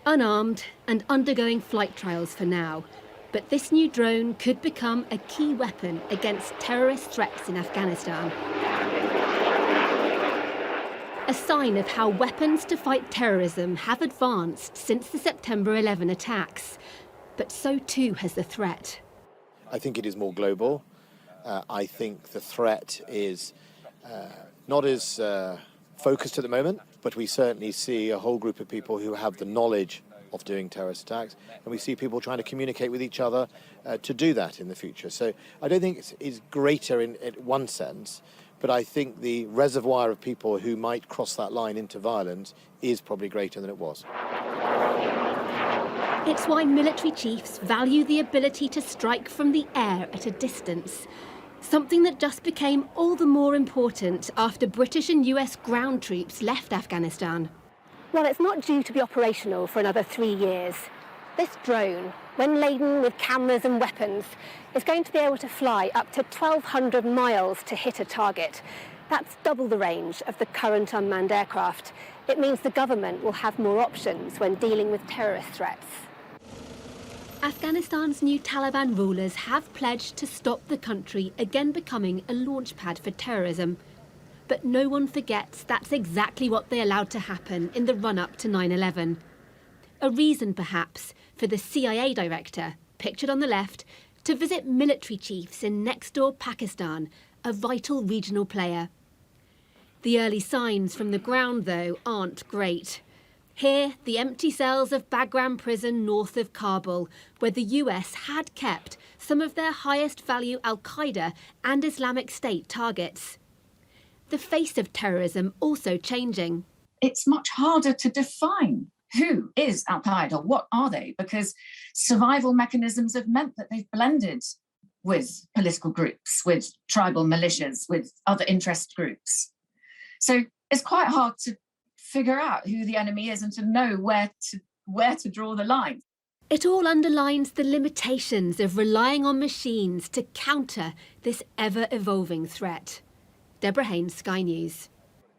Unarmed and undergoing flight trials for now, but this new drone could become a key weapon against terrorist threats in Afghanistan. A sign of how weapons to fight terrorism have advanced since the September 11 attacks. But so too has the threat. I think it is more global. I think the threat is not as focused at the moment, but we certainly see a whole group of people who have the knowledge of doing terrorist attacks, and we see people trying to communicate with each other to do that in the future. So I don't think it's greater in one sense, but I think the reservoir of people who might cross that line into violence is probably greater than it was. It's why military chiefs value the ability to strike from the air at a distance, something that just became all the more important after British and US ground troops left Afghanistan. Well, it's not due to be operational for another 3 years. This drone, when laden with cameras and weapons, is going to be able to fly up to 1,200 miles to hit a target. That's double the range of the current unmanned aircraft. It means the government will have more options when dealing with terrorist threats. Afghanistan's new Taliban rulers have pledged to stop the country again becoming a launchpad for terrorism. But no one forgets that's exactly what they allowed to happen in the run-up to 9/11. A reason, perhaps, for the CIA director, pictured on the left, to visit military chiefs in next-door Pakistan, a vital regional player. The early signs from the ground, though, aren't great. Here, the empty cells of Bagram prison north of Kabul, where the US had kept some of their highest-value al-Qaeda and Islamic State targets. The face of terrorism also changing. It's much harder to define who is al-Qaeda, what are they, because survival mechanisms have meant that they've blended with political groups, with tribal militias, with other interest groups. So it's quite hard to figure out who the enemy is and to know where to draw the line. It all underlines the limitations of relying on machines to counter this ever-evolving threat. Deborah Haynes, Sky News.